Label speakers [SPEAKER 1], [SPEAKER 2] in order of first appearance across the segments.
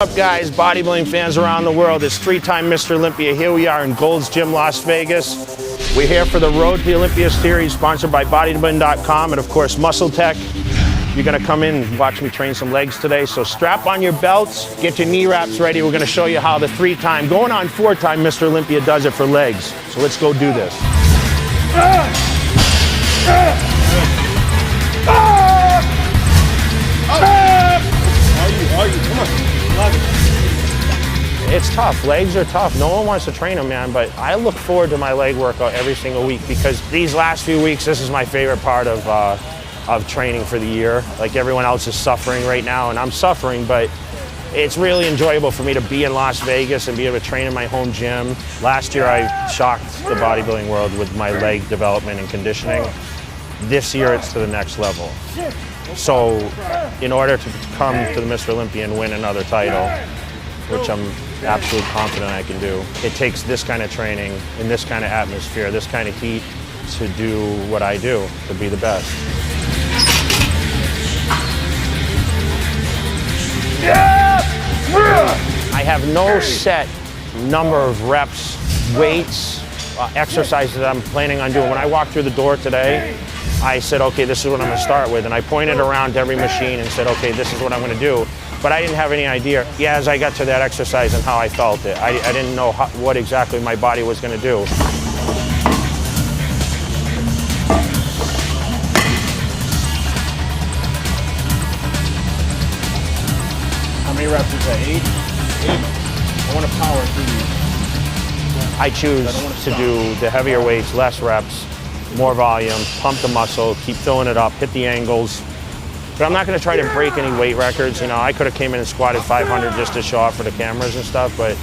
[SPEAKER 1] What's up, guys, bodybuilding fans around the world? It's three-time Mr. Olympia. Here we are in Gold's Gym, Las Vegas. We're here for the Road to the Olympia series, sponsored by bodybuilding.com and, of course, Muscle Tech. You're going to come in and watch me train some legs today. So strap on your belts, get your knee wraps ready. We're going to show you how the three-time, going on four-time Mr. Olympia does it for legs. So let's go do this. Come on. It's tough. Legs are tough. No one wants to train them, man, but I look forward to my leg workout every single week because these last few weeks, this is my favorite part of training for the year. Like everyone else is suffering right now, and I'm suffering, but it's really enjoyable for me to be in Las Vegas and be able to train in my home gym. Last year, I shocked the bodybuilding world with my leg development and conditioning. This year, it's to the next level. So in order to come to the Mr. Olympia and win another title, which I'm absolutely confident I can do, it takes this kind of training in this kind of atmosphere, this kind of heat to do what I do, to be the best. I have no set number of reps, weights, exercises that I'm planning on doing. When I walked through the door today, I said, okay, this is what I'm going to start with. And I pointed around to every machine and said, okay, this is what I'm going to do. But I didn't have any idea, as I got to that exercise and how I felt it. I didn't know what exactly my body was going to do.
[SPEAKER 2] How many reps is that? 8? I want to power through these.
[SPEAKER 1] I choose to do the heavier weights, less reps, more volume, pump the muscle, keep filling it up, hit the angles. But I'm not going to try to break any weight records. You know, I could have came in and squatted 500 just to show off for the cameras and stuff. But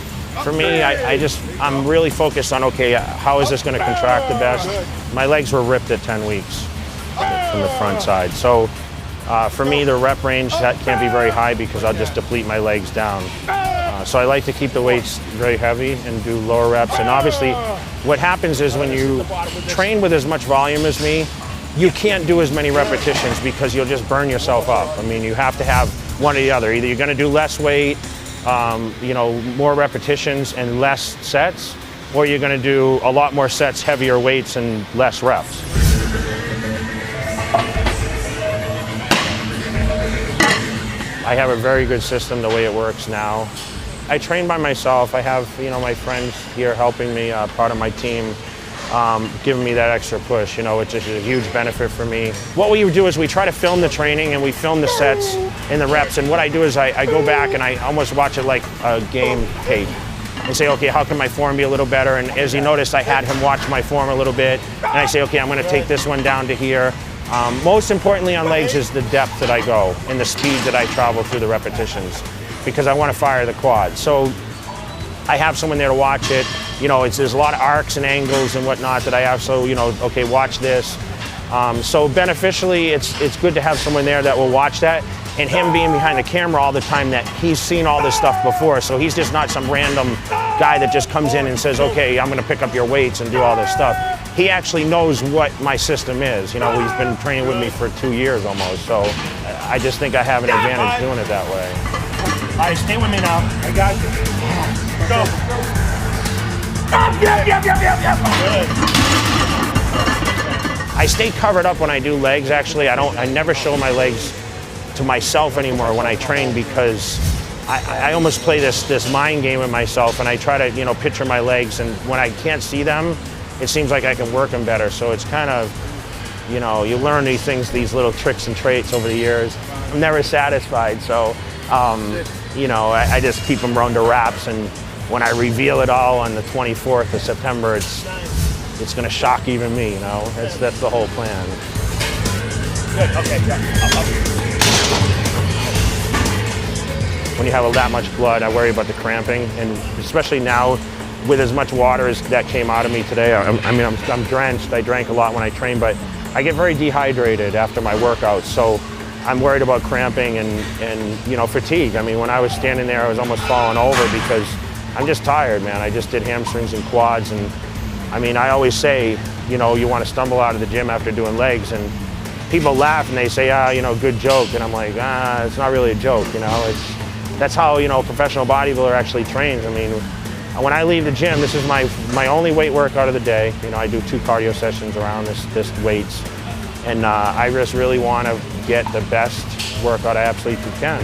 [SPEAKER 1] for me, I'm really focused on, okay, how is this going to contract the best? My legs were ripped at 10 weeks from the front side. So for me, the rep range, that can't be very high because I'll just deplete my legs down. So I like to keep the weights very heavy and do lower reps. And obviously, what happens is when you train with as much volume as me, you can't do as many repetitions because you'll just burn yourself up. I mean, you have to have one or the other. Either you're going to do less weight, more repetitions and less sets, or you're going to do a lot more sets, heavier weights, and less reps. I have a very good system the way it works now. I train by myself. I have, my friends here helping me, part of my team, giving me that extra push, which is a huge benefit for me. What we do is we try to film the training and we film the sets and the reps. And what I do is I go back and I almost watch it like a game tape and say, okay, how can my form be a little better? And as you noticed, I had him watch my form a little bit. And I say, okay, I'm going to take this one down to here. Most importantly on legs is the depth that I go and the speed that I travel through the repetitions, because I want to fire the quad. So I have someone there to watch it. There's a lot of arcs and angles and whatnot that I have. So, okay, watch this. So beneficially, it's good to have someone there that will watch that, and him being behind the camera all the time, that he's seen all this stuff before. So he's just not some random guy that just comes in and says, okay, I'm going to pick up your weights and do all this stuff. He actually knows what my system is. He's been training with me for 2 years almost. So I just think I have an advantage doing it that way.
[SPEAKER 2] All right, stay with me now. I got you. Go.
[SPEAKER 1] I stay covered up when I do legs. Actually, I never show my legs to myself anymore when I train, because I almost play this mind game with myself, and I try to picture my legs, and when I can't see them, it seems like I can work them better. So it's kind of, you learn these things, these little tricks and traits over the years. I'm never satisfied, so I just keep them under wraps, and when I reveal it all on the 24th of September, it's going to shock even me. That's the whole plan.
[SPEAKER 2] Good. Okay. Yeah.
[SPEAKER 1] When you have that much blood, I worry about the cramping, and especially now with as much water as that came out of me today. I'm drenched. I drank a lot when I train, but I get very dehydrated after my workouts. So I'm worried about cramping and fatigue. I mean, when I was standing there, I was almost falling over because I'm just tired, man. I just did hamstrings and quads, and I always say, you want to stumble out of the gym after doing legs, and people laugh and they say, good joke. And I'm like, it's not really a joke, That's how, you know, a professional bodybuilder actually trains. I mean, when I leave the gym, this is my only weight workout of the day. You know, I do 2 cardio sessions around this weights. And I just really want to get the best workout I absolutely can.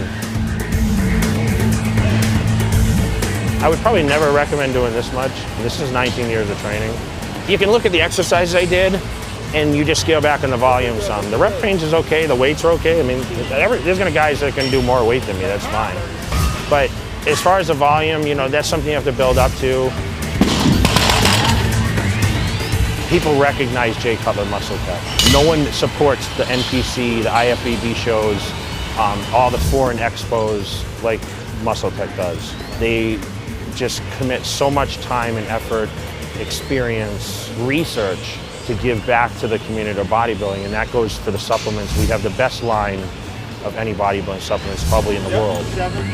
[SPEAKER 1] I would probably never recommend doing this much. This is 19 years of training. You can look at the exercises I did, and you just scale back on the volume some. The rep range is okay, the weights are okay. I mean, there's gonna guys that can do more weight than me, that's fine. But as far as the volume, you know, that's something you have to build up to. People recognize Jay Cutler Muscle Tech. No one supports the NPC, the IFBB shows, all the foreign expos like Muscle Tech does. They just commit so much time and effort, experience, research to give back to the community of bodybuilding, and that goes for the supplements. We have the best line of any bodybuilding supplements probably in the world.
[SPEAKER 2] 7,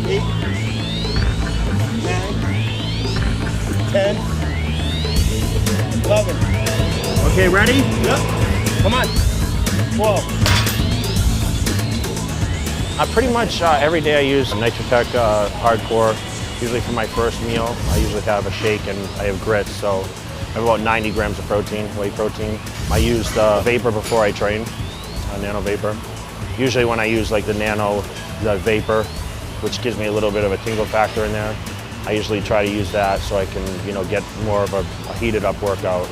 [SPEAKER 2] 8, 9, 10, 11. Okay, ready? Yep. Come on. 12.
[SPEAKER 1] Pretty much every day I use Nitrotech Hardcore. Usually for my first meal, I usually have a shake and I have grits, so I have about 90 grams of protein, whey protein. I use the vapor before I train, Nano Vapor. Usually when I use like the Vapor, which gives me a little bit of a tingle factor in there, I usually try to use that so I can, you know, get more of a heated up workout.